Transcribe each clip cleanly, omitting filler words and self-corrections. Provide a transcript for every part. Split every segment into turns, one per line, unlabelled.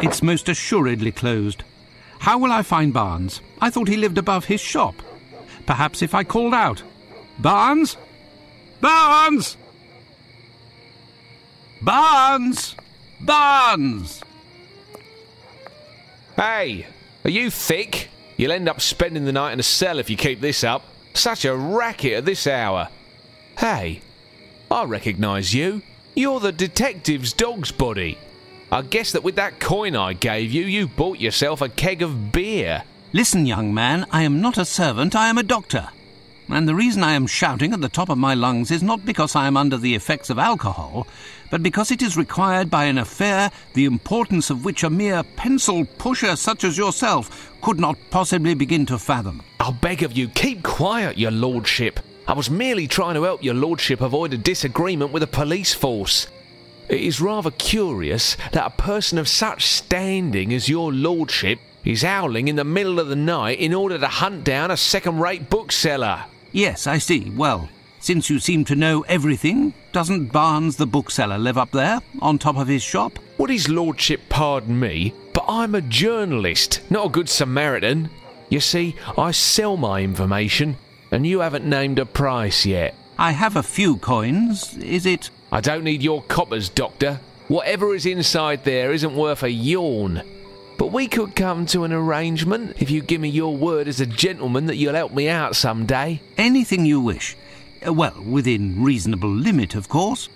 It's most assuredly closed. How will I find Barnes? I thought he lived above his shop. Perhaps if I called out, Barnes? Barnes! Barnes! Barnes!
Hey, are you thick? You'll end up spending the night in a cell if you keep this up. Such a racket at this hour. Hey, I recognise you. You're the detective's dog's body. I guess that with that coin I gave you, you bought yourself a keg of beer.
Listen, young man, I am not a servant, I am a doctor. And the reason I am shouting at the top of my lungs is not because I am under the effects of alcohol, but because it is required by an affair the importance of which a mere pencil pusher such as yourself could not possibly begin to fathom.
I'll beg of you, keep quiet, your lordship. I was merely trying to help your lordship avoid a disagreement with the police force. It is rather curious that a person of such standing as your lordship is howling in the middle of the night in order to hunt down a second-rate bookseller.
Yes, I see. Well, since you seem to know everything, doesn't Barnes the bookseller live up there, on top of his shop?
Would his lordship pardon me, but I'm a journalist, not a good Samaritan. You see, I sell my information, and you haven't named a price yet.
I have a few coins. Is it...
I don't need your coppers, Doctor. Whatever is inside there isn't worth a yawn. But we could come to an arrangement if you give me your word as a gentleman that you'll help me out some day.
Anything you wish. Well, within reasonable limit, of course.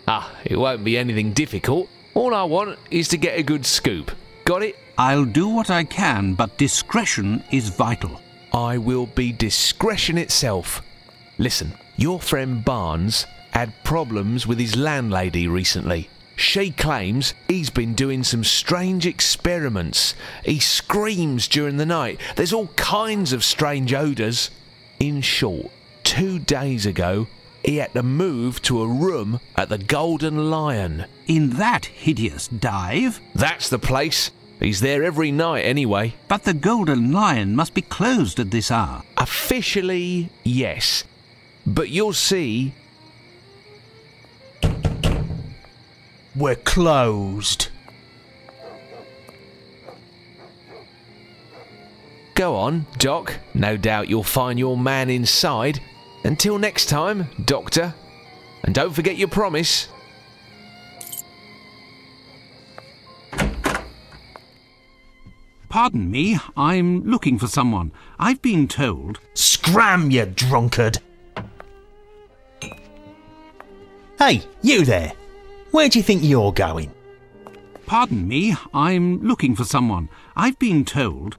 It won't be anything difficult. All I want is to get a good scoop. Got it?
I'll do what I can, but discretion is vital.
I will be discretion itself. Listen, your friend Barnes had problems with his landlady recently. She claims he's been doing some strange experiments. He screams during the night. There's all kinds of strange odours. In short, 2 days ago, he had to move to a room at the Golden Lion.
In that hideous dive?
That's the place. He's there every night anyway.
But the Golden Lion must be closed at this hour.
Officially, yes. But you'll see...
We're closed.
Go on, Doc. No doubt you'll find your man inside. Until next time, Doctor. And don't forget your promise.
Pardon me, I'm looking for someone. I've been told...
Scram, you drunkard! Hey, you there! Where do you think you're going?
Pardon me, I'm looking for someone. I've been told...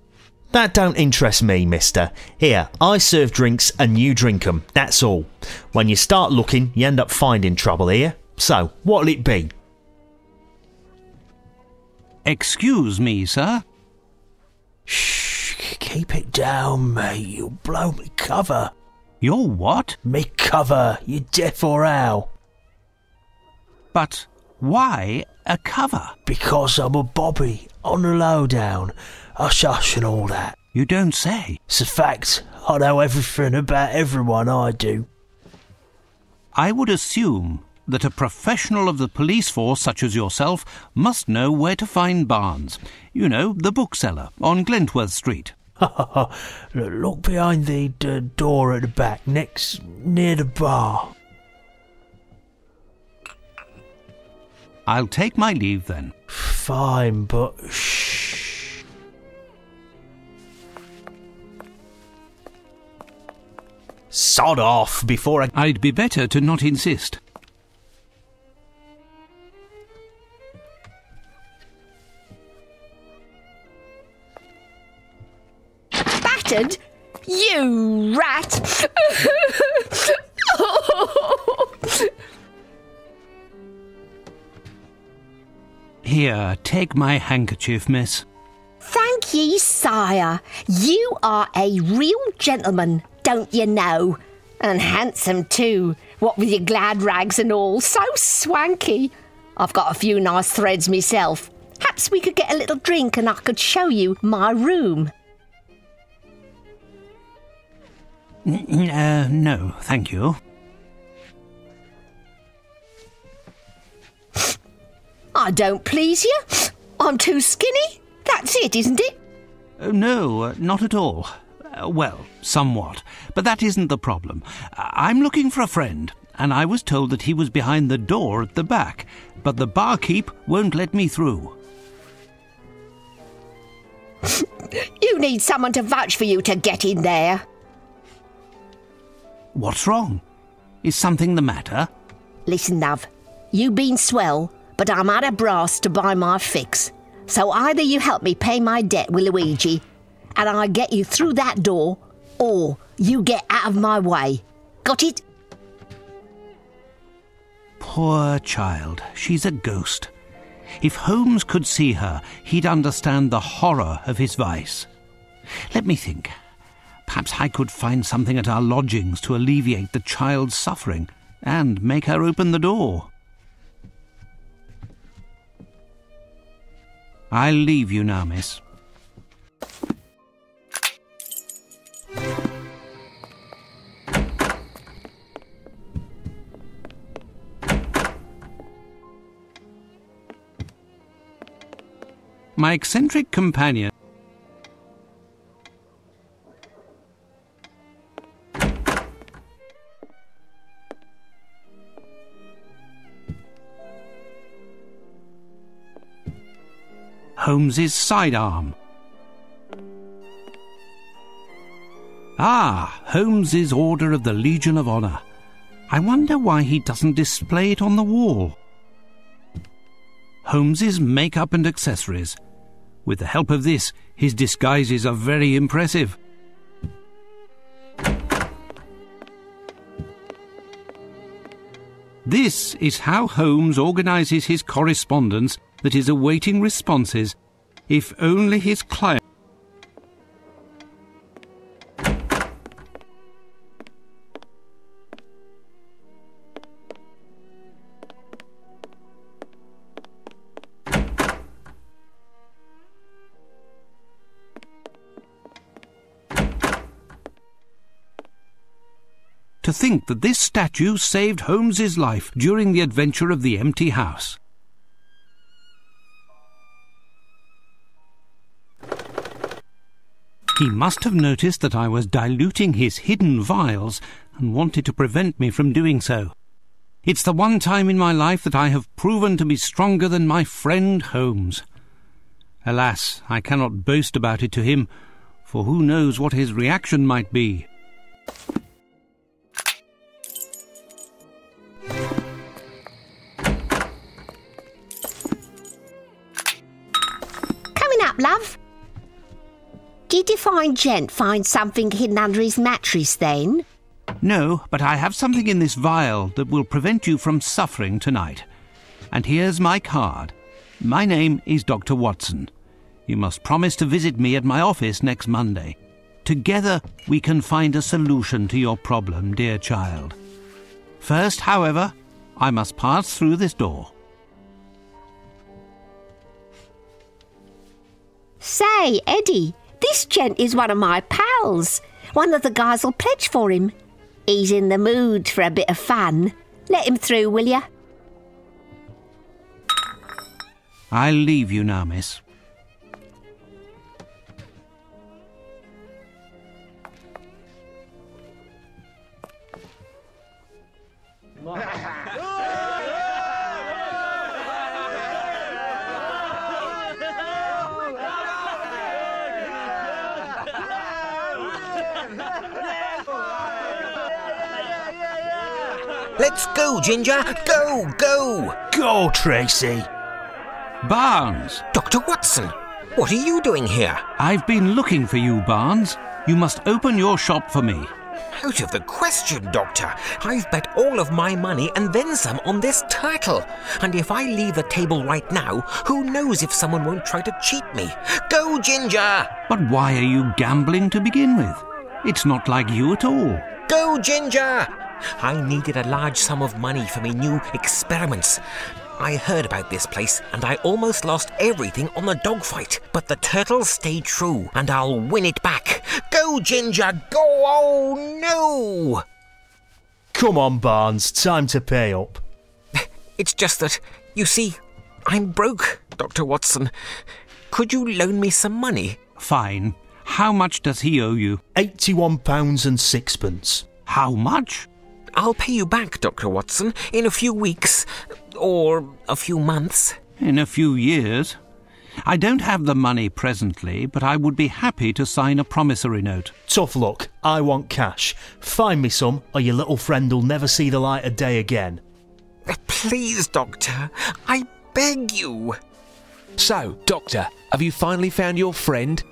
That don't interest me, mister. Here, I serve drinks and you drink 'em, that's all. When you start looking, you end up finding trouble here. So, what'll it be?
Excuse me, sir.
Shh, keep it down, mate. You'll blow me cover.
Your what?
Me cover, you deaf or how?
But why a cover?
Because I'm a bobby, on the lowdown, hush hush and all that.
You don't say.
It's a fact. I know everything about everyone, I do.
I would assume that a professional of the police force such as yourself must know where to find Barnes. You know, the bookseller on Glentworth Street.
Look behind the door at the back, next near the bar.
I'll take my leave then.
Fine, but shh. Sod off before I...
I'd be better to not insist.
Battered? You rat!
Here, take my handkerchief, miss.
Thank ye, sire. You are a real gentleman, don't you know? And handsome too, what with your glad rags and all, so swanky. I've got a few nice threads myself. Perhaps we could get a little drink and I could show you my room.
No, thank you.
I don't please you. I'm too skinny. That's it, isn't it?
No, not at all. Well, somewhat. But that isn't the problem. I'm looking for a friend, and I was told that he was behind the door at the back, but the barkeep won't let me through.
You need someone to vouch for you to get in there.
What's wrong? Is something the matter?
Listen, love, you been swell, but I'm out of brass to buy my fix. So either you help me pay my debt with Luigi, and I get you through that door, or you get out of my way. Got it?
Poor child, she's a ghost. If Holmes could see her, he'd understand the horror of his vice. Let me think. Perhaps I could find something at our lodgings to alleviate the child's suffering and make her open the door. I'll leave you now, miss. My eccentric companion Holmes's sidearm. Ah, Holmes's Order of the Legion of Honor. I wonder why he doesn't display it on the wall. Holmes's makeup and accessories. With the help of this, his disguises are very impressive. This is how Holmes organises his correspondence that is awaiting responses, if only his client... To think that this statue saved Holmes's life during the adventure of the empty house. He must have noticed that I was diluting his hidden vials and wanted to prevent me from doing so. It's the one time in my life that I have proven to be stronger than my friend Holmes. Alas, I cannot boast about it to him, for who knows what his reaction might be.
Coming up, love. Did your fine gent find something hidden under his mattress then?
No, but I have something in this vial that will prevent you from suffering tonight. And here's my card. My name is Dr. Watson. You must promise to visit me at my office next Monday. Together we can find a solution to your problem, dear child. First, however, I must pass through this door.
Say, Eddie, this gent is one of my pals. One of the guys will pledge for him. He's in the mood for a bit of fun. Let him through, will you?
I'll leave you now, miss.
Let's go, Ginger! Go, go!
Go, Tracy!
Barnes!
Dr. Watson, what are you doing here?
I've been looking for you, Barnes. You must open your shop for me.
Out of the question, Doctor. I've bet all of my money and then some on this turtle. And if I leave the table right now, who knows if someone won't try to cheat me? Go, Ginger!
But why are you gambling to begin with? It's not like you at all.
Go, Ginger! I needed a large sum of money for me new experiments. I heard about this place and I almost lost everything on the dogfight. But the turtle stayed true and I'll win it back. Go, Ginger, go! Oh, no!
Come on, Barnes, time to pay up.
It's just that, you see, I'm broke, Dr. Watson. Could you loan me some money?
Fine. How much does he owe you?
£81.06.
How much?
I'll pay you back, Dr. Watson, in a few weeks. Or a few months.
In a few years. I don't have the money presently, but I would be happy to sign a promissory note.
Tough luck. I want cash. Find me some, or your little friend will never see the light of day again.
Please, Doctor, I beg you.
So, Doctor, have you finally found your friend?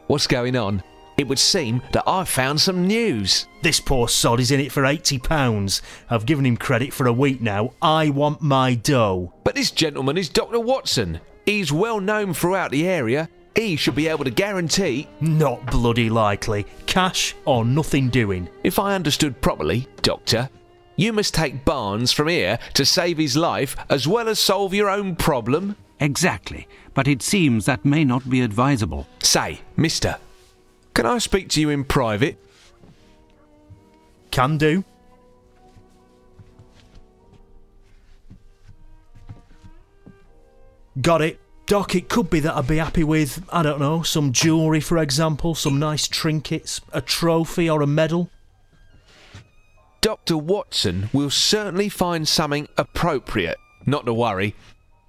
What's going on? It would seem that I've found some news.
This poor sod is in it for £80. I've given him credit for a week now. I want my dough.
But this gentleman is Dr. Watson. He's well known throughout the area. He should be able to guarantee...
Not bloody likely. Cash or nothing doing.
If I understood properly, Doctor, you must take Barnes from here to save his life as well as solve your own problem?
Exactly, but it seems that may not be advisable.
Say, mister, can I speak to you in private?
Can do. Got it. Doc, it could be that I'd be happy with, I don't know, some jewellery for example, some nice trinkets, a trophy or a medal.
Dr. Watson will certainly find something appropriate. Not to worry.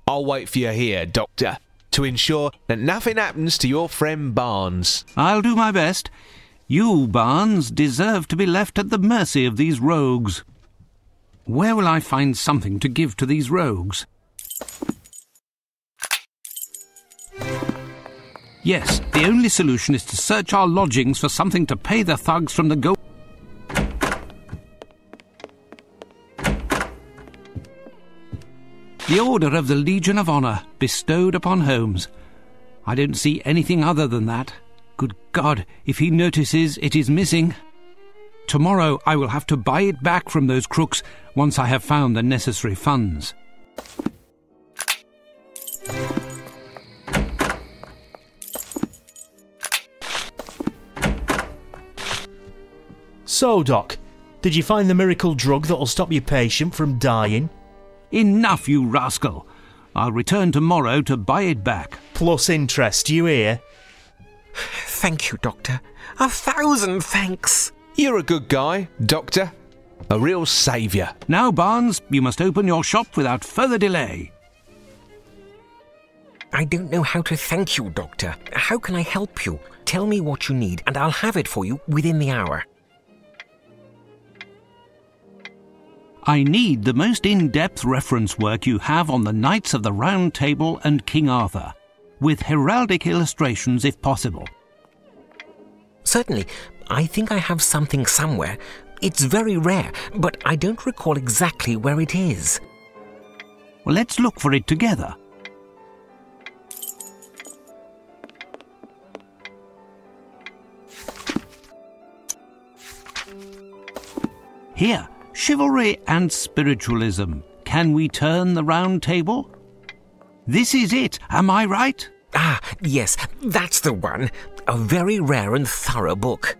I'll wait for you here, Doctor, to ensure that nothing happens to your friend Barnes.
I'll do my best. You, Barnes, deserve to be left at the mercy of these rogues. Where will I find something to give to these rogues? Yes, the only solution is to search our lodgings for something to pay the thugs from the gold. The Order of the Legion of Honour, bestowed upon Holmes. I don't see anything other than that. Good God, if he notices it is missing. Tomorrow I will have to buy it back from those crooks once I have found the necessary funds.
So, Doc, did you find the miracle drug that'll stop your patient from dying?
Enough, you rascal. I'll return tomorrow to buy it back.
Plus interest, you hear?
Thank you, Doctor. 1,000 thanks.
You're a good guy, Doctor. A real saviour.
Now, Barnes, you must open your shop without further delay.
I don't know how to thank you, Doctor. How can I help you? Tell me what you need, and I'll have it for you within the hour.
I need the most in-depth reference work you have on the Knights of the Round Table and King Arthur, with heraldic illustrations if possible.
Certainly. I think I have something somewhere. It's very rare, but I don't recall exactly where it is.
Well, let's look for it together. Here. Chivalry and Spiritualism. Can we turn the Round Table? This is it, am I right?
Ah, yes, that's the one. A very rare and thorough book.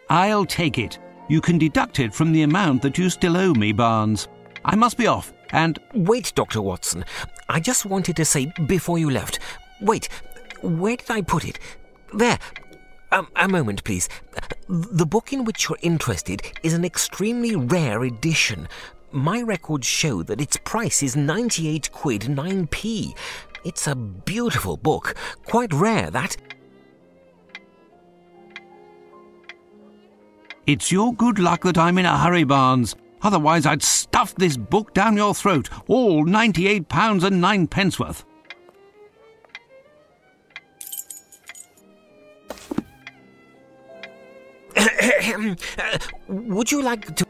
I'll take it. You can deduct it from the amount that you still owe me, Barnes. I must be off, and...
Wait, Dr. Watson. I just wanted to say before you left. Wait, where did I put it? There. A moment, please. The book in which you're interested is an extremely rare edition. My records show that its price is 98 quid 9p. It's a beautiful book. Quite rare, that.
It's your good luck that I'm in a hurry, Barnes. Otherwise I'd stuff this book down your throat, all £98 and 9p worth.
Would you like to...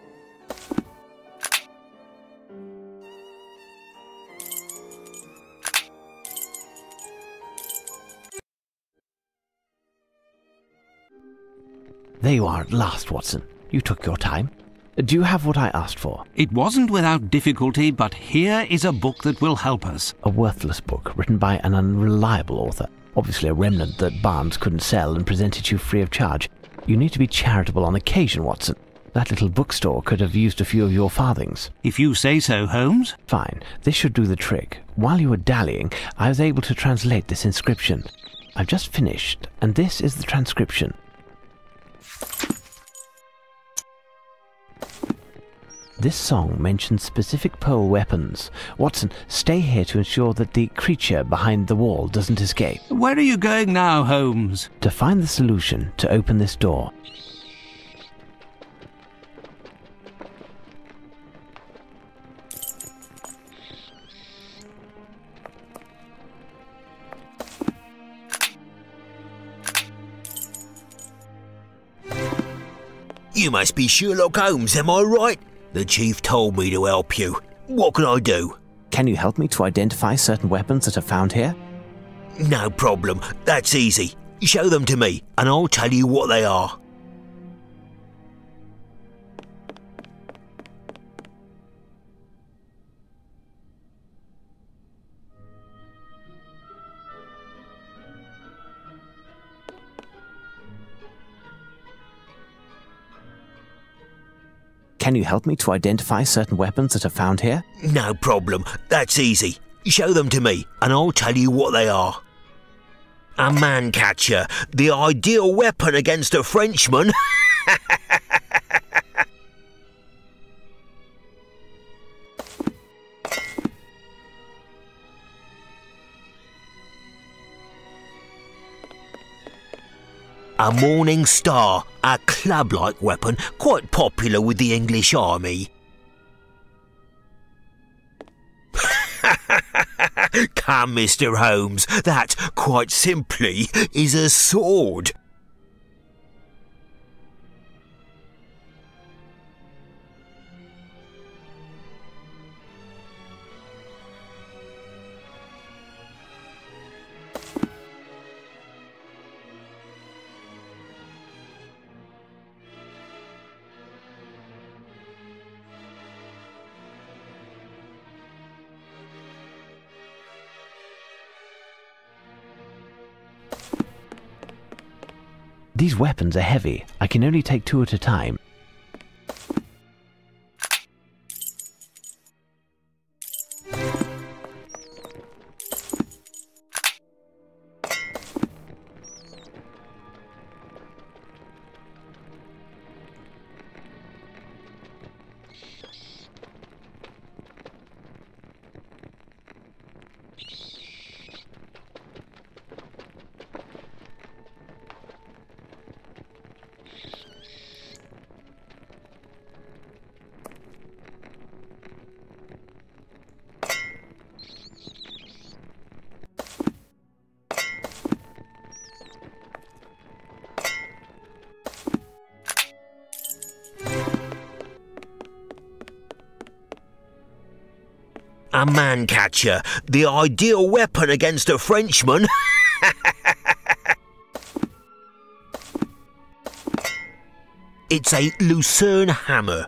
There you are at last, Watson. You took your time. Do you have what I asked for?
It wasn't without difficulty, but here is a book that will help us.
A worthless book written by an unreliable author. Obviously a remnant that Barnes couldn't sell and presented you free of charge. You need to be charitable on occasion, Watson. That little bookstore could have used a few of your farthings.
If you say so, Holmes.
Fine. This should do the trick. While you were dallying, I was able to translate this inscription. I've just finished, and this is the transcription. This song mentions specific pole weapons. Watson, stay here to ensure that the creature behind the wall doesn't escape.
Where are you going now, Holmes?
To find the solution to open this door.
You must be Sherlock Holmes, am I right? The chief told me to help you. What can I do?
Can you help me to identify certain weapons that are found here?
No problem. That's easy. Show them to me, and I'll tell you what they are.
Can you help me to identify certain weapons that are found here?
No problem. That's easy. Show them to me, and I'll tell you what they are. A man catcher, the ideal weapon against a Frenchman. A morning star, a club-like weapon, quite popular with the English army. Come, Mr. Holmes, that, quite simply, is a sword.
These weapons are heavy. I can only take 2 at a time.
A man catcher, the ideal weapon against a Frenchman. It's a Lucerne hammer.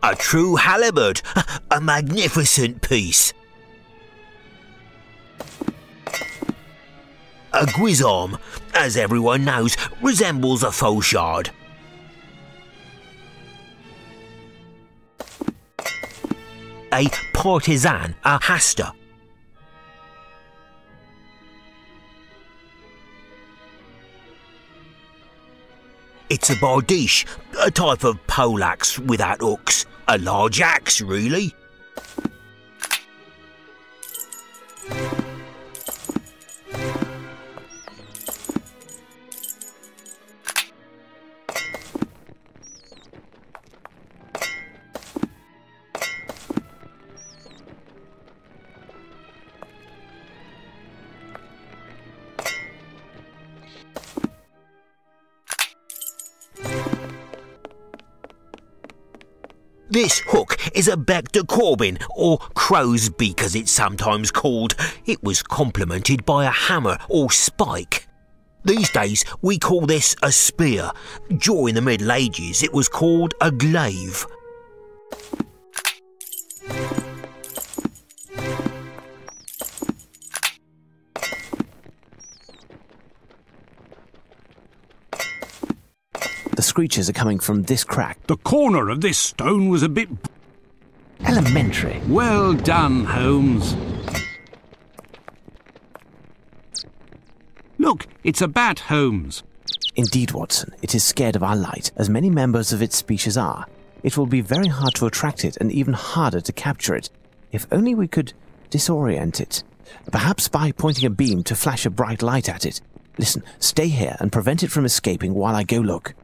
A true halberd, a magnificent piece. A guisarme, as everyone knows, resembles a fauchard. A partisan, a hasta. It's a bardiche, a type of poleaxe without hooks. A large axe, really. This hook is a bec de corbin, or crow's beak as it's sometimes called. It was complemented by a hammer or spike. These days we call this a spear. During the Middle Ages it was called a glaive.
The screeches are coming from this crack.
The corner of this stone was a bit...
Elementary.
Well done, Holmes. Look, it's a bat, Holmes.
Indeed, Watson, it is scared of our light, as many members of its species are. It will be very hard to attract it and even harder to capture it. If only we could disorient it. Perhaps by pointing a beam to flash a bright light at it. Listen, stay here and prevent it from escaping while I go look.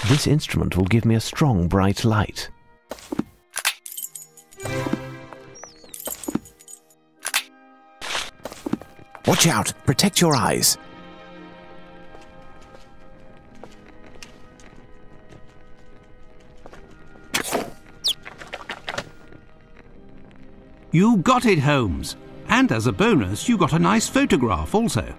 This instrument will give me a strong, bright light. Watch out! Protect your eyes!
You got it, Holmes. And as a bonus, you got a nice photograph also.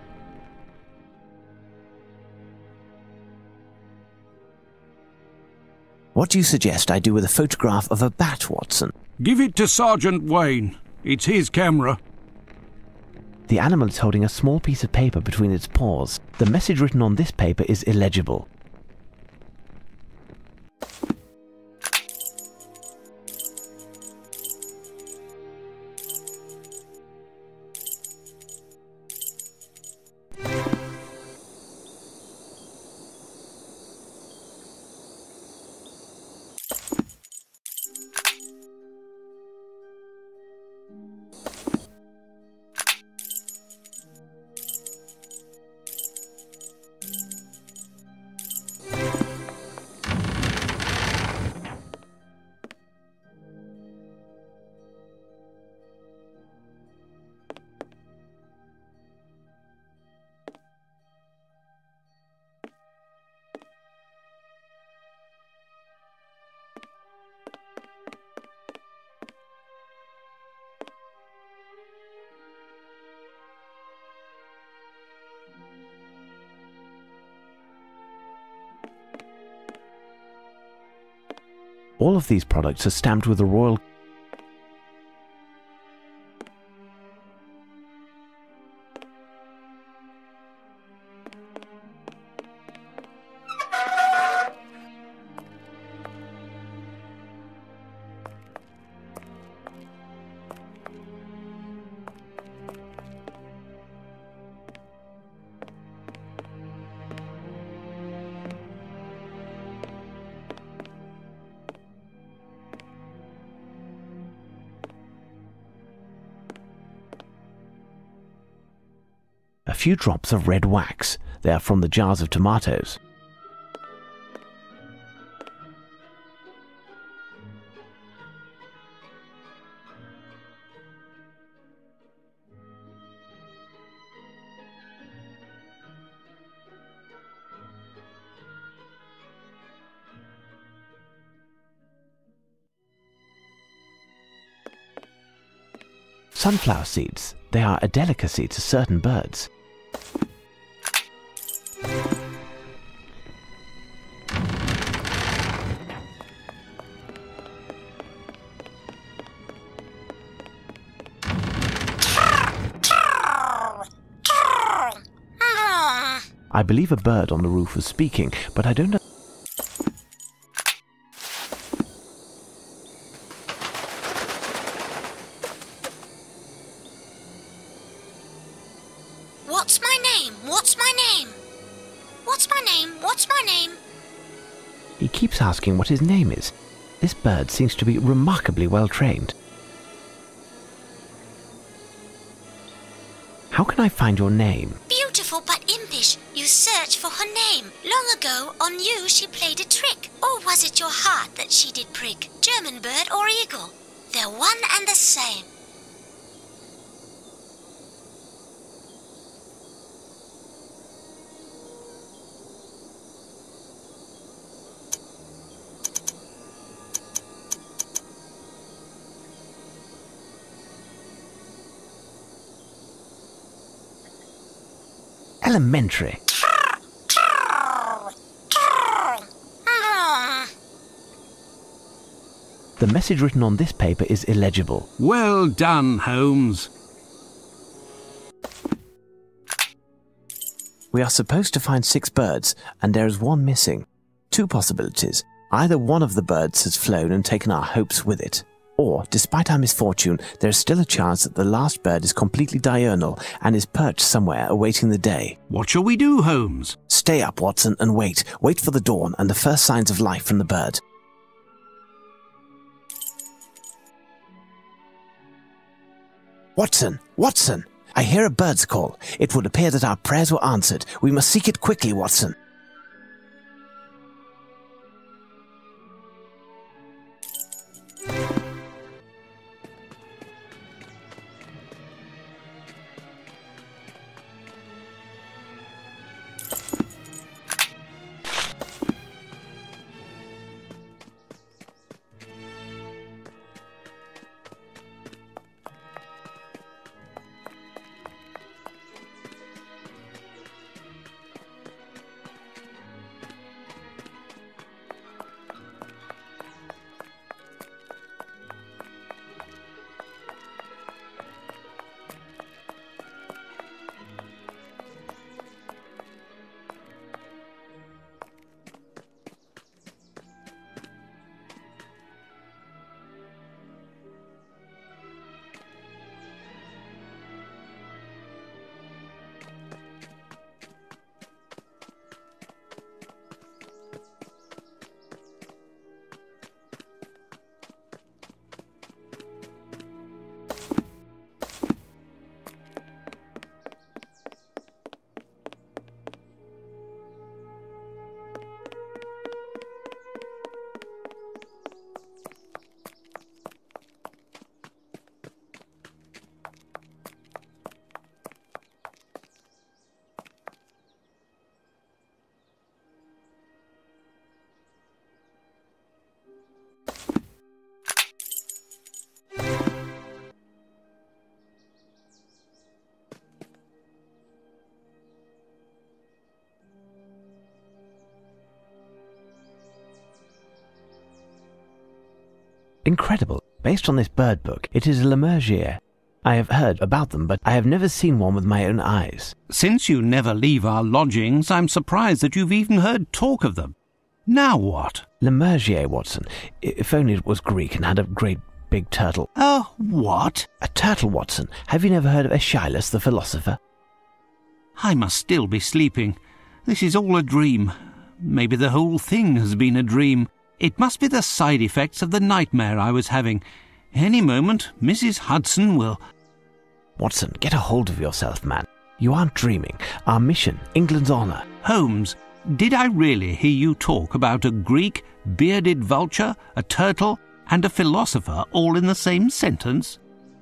What do you suggest I do with a photograph of a bat, Watson?
Give it to Sergeant Wayne. It's his camera.
The animal is holding a small piece of paper between its paws. The message written on this paper is illegible. All of these products are stamped with the royal... A few drops of red wax. They are from the jars of tomatoes. Sunflower seeds. They are a delicacy to certain birds. I believe a bird on the roof was speaking, but I don't know.
What's my name? What's my name? What's my name? What's my name?
He keeps asking what his name is. This bird seems to be remarkably well trained. How can I find your name?
Beautiful but impish, you search for her name. Long ago, on you she played a trick. Or was it your heart that she did prick? German bird or eagle? They're one and the same.
Elementary. The message written on this paper is illegible.
Well done, Holmes.
We are supposed to find 6 birds, and there is one missing. 2 possibilities. Either one of the birds has flown and taken our hopes with it, or, despite our misfortune, there is still a chance that the last bird is completely diurnal and is perched somewhere awaiting the day.
What shall we do, Holmes?
Stay up, Watson, and wait. Wait for the dawn and the first signs of life from the bird. Watson! Watson! I hear a bird's call. It would appear that our prayers were answered. We must seek it quickly, Watson. Incredible. Based on this bird book, it is a Lemergier. I have heard about them, but I have never seen one with my own eyes.
Since you never leave our lodgings, I'm surprised that you've even heard talk of them. Now what?
Lemergier, Watson. If only it was Greek and had a great big turtle.
What?
A turtle, Watson. Have you never heard of Aeschylus the philosopher?
I must still be sleeping. This is all a dream. Maybe the whole thing has been a dream. It must be the side effects of the nightmare I was having. Any moment, Mrs. Hudson will...
Watson, get a hold of yourself, man. You aren't dreaming. Our mission, England's honour.
Holmes, did I really hear you talk about a Greek, bearded vulture, a turtle, and a philosopher all in the same sentence?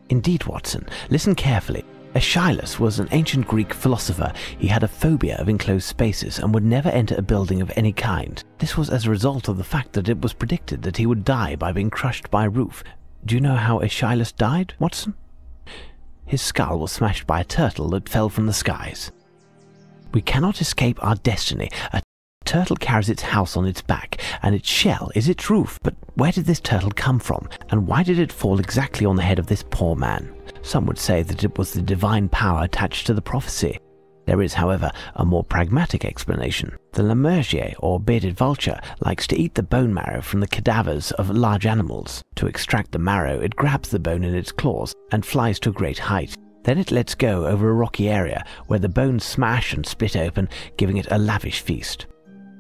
Indeed, Watson. Listen carefully. Aeschylus was an ancient Greek philosopher. He had a phobia of enclosed spaces and would never enter a building of any kind. This was as a result of the fact that it was predicted that he would die by being crushed by a roof. Do you know how Aeschylus died, Watson? His skull was smashed by a turtle that fell from the skies. We cannot escape our destiny. A turtle carries its house on its back, and its shell is its roof. But where did this turtle come from, and why did it fall exactly on the head of this poor man? Some would say that it was the divine power attached to the prophecy. There is, however, a more pragmatic explanation. The Lemergier, or bearded vulture, likes to eat the bone marrow from the cadavers of large animals. To extract the marrow, it grabs the bone in its claws and flies to a great height. Then it lets go over a rocky area where the bones smash and split open, giving it a lavish feast.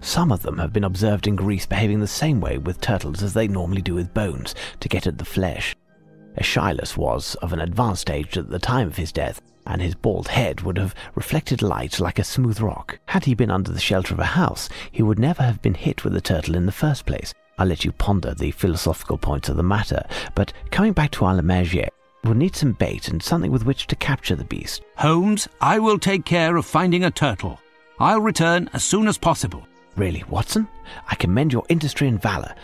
Some of them have been observed in Greece behaving the same way with turtles as they normally do with bones, to get at the flesh. Aeschylus was of an advanced age at the time of his death, and his bald head would have reflected light like a smooth rock. Had he been under the shelter of a house, he would never have been hit with the turtle in the first place. I'll let you ponder the philosophical points of the matter, but coming back to our Lemergier, we'll need some bait and something with which to capture the beast.
Holmes, I will take care of finding a turtle. I'll return as soon as possible.
Really, Watson? I commend your industry and valour.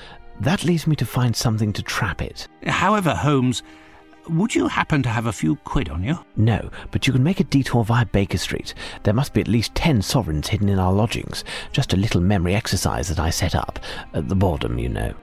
That leaves me to find something to trap it.
However, Holmes, would you happen to have a few quid on you?
No, but you can make a detour via Baker Street. There must be at least 10 sovereigns hidden in our lodgings. Just a little memory exercise that I set up. At the boredom, you know.